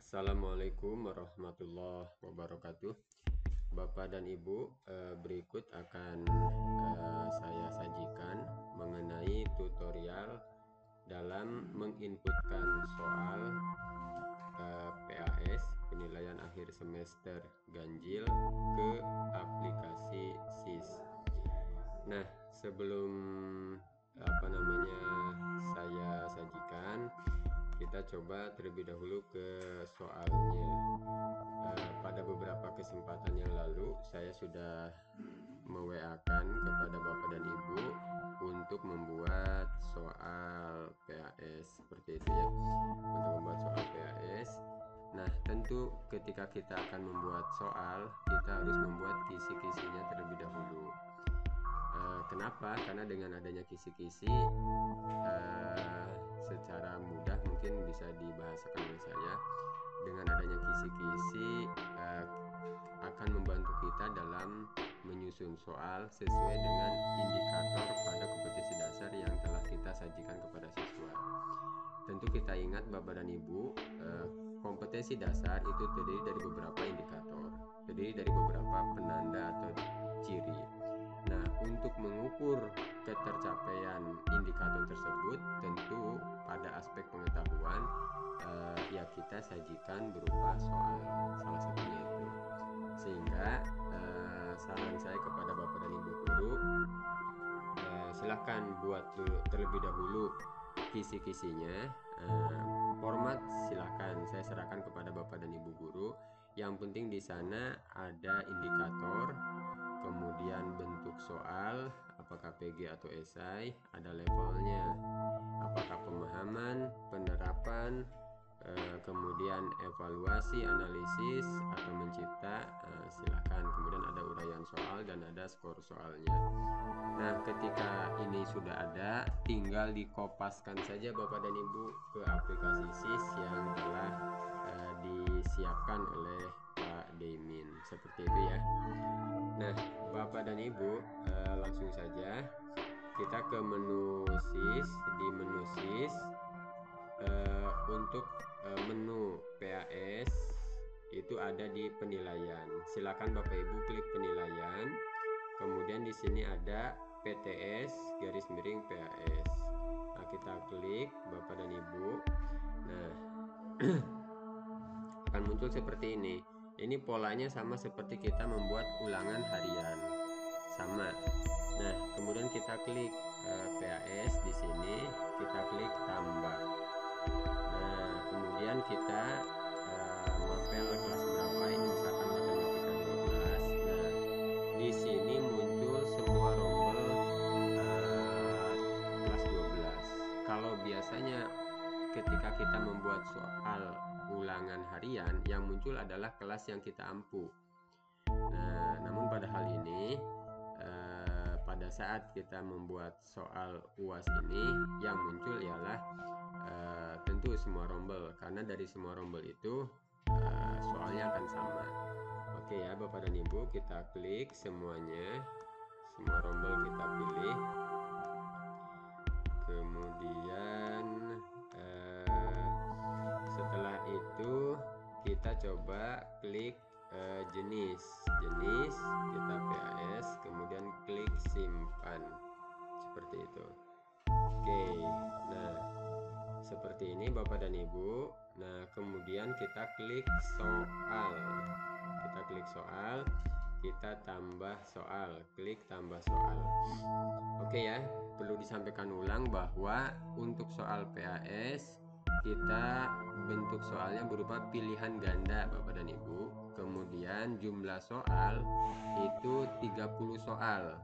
Assalamualaikum warahmatullahi wabarakatuh. Bapak dan Ibu, berikut akan saya sajikan mengenai tutorial dalam menginputkan soal PAS penilaian akhir semester ganjil ke aplikasi SIS. Nah, sebelum saya sajikan, kita coba terlebih dahulu ke soalnya. Pada beberapa kesempatan yang lalu saya sudah me-WA-kan kepada Bapak dan Ibu untuk membuat soal PAS seperti itu ya, untuk membuat soal PAS. Nah, tentu ketika kita akan membuat soal, kita harus membuat kisi-kisinya terlebih dahulu. Kenapa? Karena dengan adanya kisi-kisi secara mudah mungkin bisa dibahasakan oleh saya. Dengan adanya kisi-kisi akan membantu kita dalam menyusun soal sesuai dengan indikator pada kompetensi dasar yang telah kita sajikan kepada siswa. Tentu kita ingat Bapak dan Ibu, kompetensi dasar itu terdiri dari beberapa indikator, terdiri dari beberapa penanda atau ciri. Nah, untuk mengukur ketercapaian indikator tersebut, tentu pada aspek pengetahuan ya kita sajikan berupa soal, salah satunya itu. Sehingga saran saya kepada Bapak dan Ibu guru, silahkan buat terlebih dahulu kisi-kisinya. Format silahkan saya serahkan kepada Bapak dan Ibu guru. Yang penting di sana ada indikator, kemudian bentuk soal, apakah PG atau esai, ada levelnya, apakah pemahaman, penerapan, kemudian evaluasi, analisis, atau mencipta, silahkan. Kemudian ada uraian soal dan ada skor soalnya. Nah, ketika ini sudah ada, tinggal dikopaskan saja Bapak dan Ibu ke aplikasi SIS yang telah disiapkan oleh Pak Demin, seperti itu ya. Nah, Bapak dan Ibu, langsung saja kita ke menu SIS. Di menu SIS, untuk menu PAS itu ada di penilaian. Silakan Bapak Ibu klik penilaian. Kemudian di sini ada PTS garis miring PAS. Nah, kita klik Bapak dan Ibu. Nah, akan muncul seperti ini. Ini polanya sama seperti kita membuat ulangan harian. Sama. Nah, kemudian kita klik PAS di sini, kita klik tambah. Nah, kemudian kita mapel kelas berapa, ini misalkan matematika 12. Nah, di sini muncul semua rombel kelas 12. Kalau biasanya ketika kita membuat soal ulangan harian, yang muncul adalah kelas yang kita ampu. Nah, namun pada hal ini pada saat kita membuat soal UAS ini, yang muncul ialah tentu semua rombel, karena dari semua rombel itu soalnya akan sama. Oke ya Bapak dan Ibu, kita klik semuanya, semua rombel kita pilih. Kemudian setelah itu kita coba klik jenis kita PAS, kemudian klik simpan, seperti itu. Oke, nah seperti ini Bapak dan Ibu. Nah, kemudian kita klik soal, kita tambah soal, klik tambah soal. Oke ya, perlu disampaikan ulang bahwa untuk soal PAS kita bentuk soalnya berupa pilihan ganda Bapak dan Ibu. Kemudian jumlah soal itu 30 soal.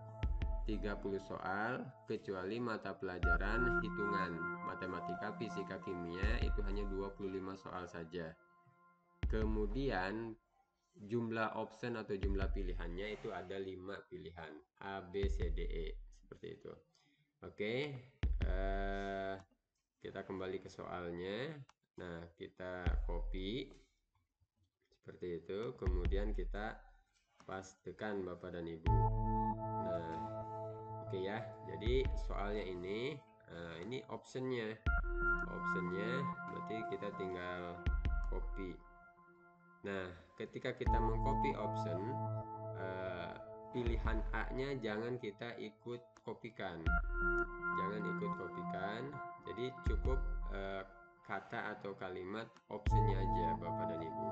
30 soal, kecuali mata pelajaran hitungan, matematika, fisika, kimia itu hanya 25 soal saja. Kemudian jumlah option atau jumlah pilihannya itu ada 5 pilihan, A, B, C, D, E, seperti itu. Oke, kita kembali ke soalnya. Nah, kita copy seperti itu, kemudian kita pastekan Bapak dan Ibu. Nah, oke ya, jadi soalnya ini optionnya berarti kita tinggal copy Nah, ketika kita mengcopy option, pilihan A-nya jangan kita ikut kopikan. Jangan ikut kopikan. Jadi cukup kata atau kalimat optionnya aja Bapak dan Ibu.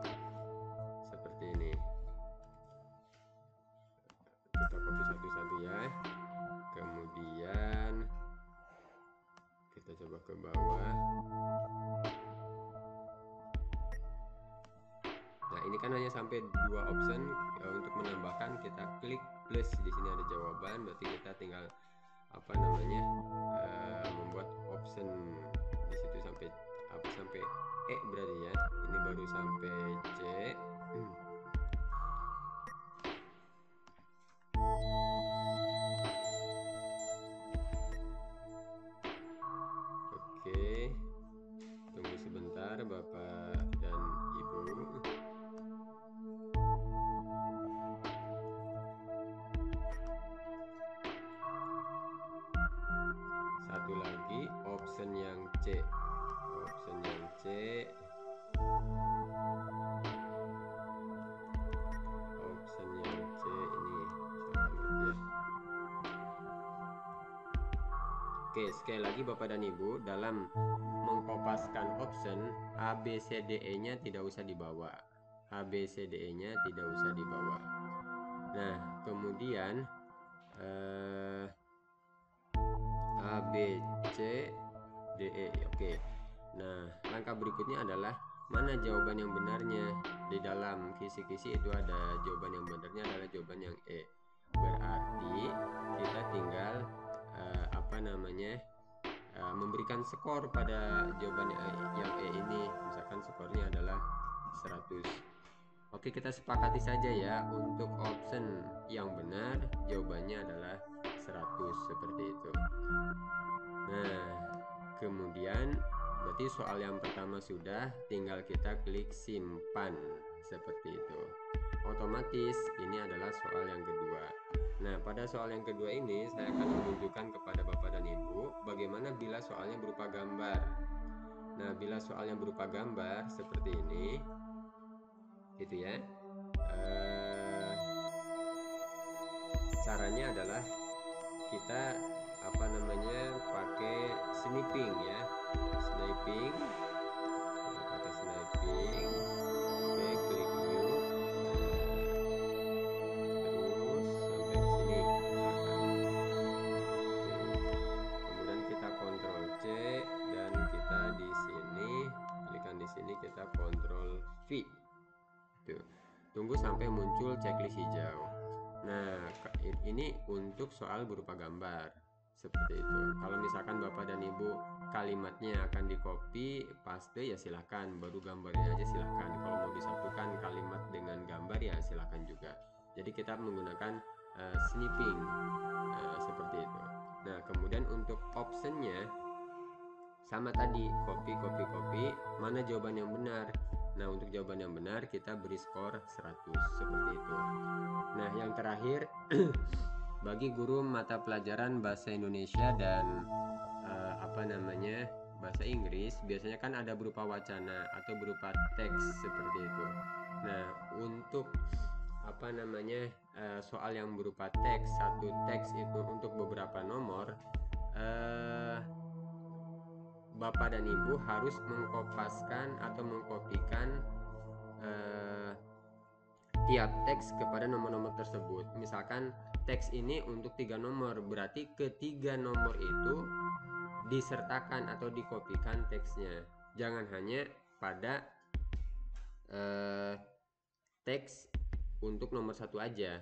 Seperti ini. Kita copy satu-satu ya. Kemudian kita coba ke bawah. Nah, ini kan hanya sampai 2 option. Untuk menambahkan kita klik plus, di sini ada jawaban, berarti kita tinggal membuat option di situ sampai E berarti ya. Ini baru sampai C. Oke, tunggu sebentar Bapak dan Ibu. Satu lagi option yang C. Option yang C. Option yang C ini ya. Oke, sekali lagi Bapak dan Ibu, dalam mengkopaskan option, A, B, C, D, E-nya tidak usah dibawa. A, B, C, D, E-nya tidak usah dibawa. Nah, kemudian A, B, C, D, E. Oke. Nah, langkah berikutnya adalah mana jawaban yang benarnya. Di dalam kisi-kisi itu ada jawaban yang benarnya adalah jawaban yang E. Berarti kita tinggal memberikan skor pada jawaban yang E ini. Misalkan skornya adalah 100. Oke, kita sepakati saja ya, untuk option yang benar jawabannya adalah 100 seperti itu. Nah, kemudian berarti soal yang pertama sudah, tinggal kita klik simpan seperti itu. Otomatis ini adalah soal yang kedua. Nah, pada soal yang kedua ini saya akan menunjukkan kepada Bapak dan Ibu bagaimana bila soalnya berupa gambar. Nah, bila soalnya berupa gambar seperti ini, gitu ya. Caranya adalah kita pakai sniping ya. Sniping. Pakai sniping. Oke, klik new. Kemudian kita Ctrl C dan kita di sini klikkan di sini, kita Ctrl V. Tuh. Tunggu sampai muncul checklist hijau. Nah, ini untuk soal berupa gambar seperti itu. Kalau misalkan Bapak dan Ibu kalimatnya akan di copy paste ya silahkan, baru gambarnya aja silahkan. Kalau mau disatukan kalimat dengan gambar ya silahkan juga. Jadi kita menggunakan snipping seperti itu. Nah, kemudian untuk optionnya sama tadi, copy, mana jawaban yang benar. Nah, untuk jawaban yang benar kita beri skor 100 seperti itu. Nah, yang terakhir bagi guru mata pelajaran bahasa Indonesia dan bahasa Inggris, biasanya kan ada berupa wacana atau berupa teks seperti itu. Nah, untuk soal yang berupa teks, satu teks itu untuk beberapa nomor, Bapak dan Ibu harus mengkopaskan atau mengkopikan tiap teks kepada nomor-nomor tersebut. Misalkan teks ini untuk 3 nomor, berarti ketiga nomor itu disertakan atau dikopikan teksnya. Jangan hanya pada teks untuk nomor 1 aja.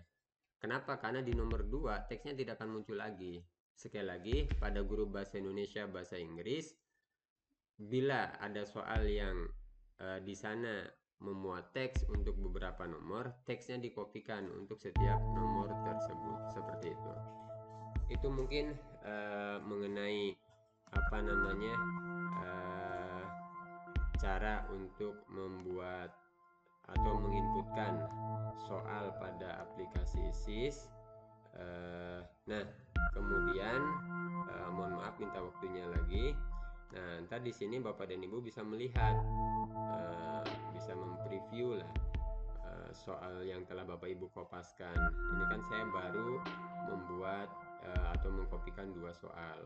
Kenapa? Karena di nomor 2 teksnya tidak akan muncul lagi. Sekali lagi, pada guru bahasa Indonesia, bahasa Inggris, bila ada soal yang di sana memuat teks untuk beberapa nomor, teksnya dikopikan untuk setiap nomor tersebut seperti itu. Itu mungkin mengenai cara untuk membuat atau menginputkan soal pada aplikasi SIS. Nah, kemudian mohon maaf minta waktunya lagi. Nah, ntar di sini Bapak dan Ibu bisa melihat, bisa mempreview lah soal yang telah Bapak Ibu kopaskan. Ini kan saya baru membuat atau mengkopikan 2 soal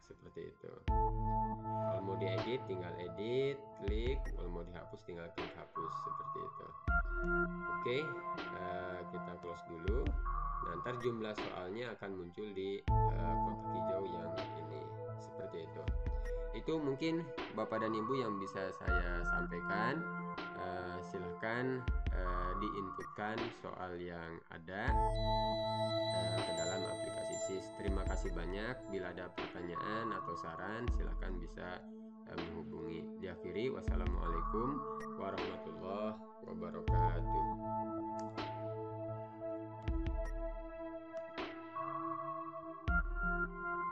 seperti itu. Kalau mau diedit tinggal edit, klik. Kalau mau dihapus tinggal klik hapus seperti itu. Oke, kita close dulu. Nah, ntar jumlah soalnya akan muncul di kotak hijau yang ini seperti itu. Itu mungkin Bapak dan Ibu yang bisa saya sampaikan. Silahkan diinputkan soal yang ada ke dalam aplikasi SIS. Terima kasih banyak. Bila ada pertanyaan atau saran, silahkan bisa menghubungi. Diakhiri, wassalamualaikum warahmatullahi wabarakatuh.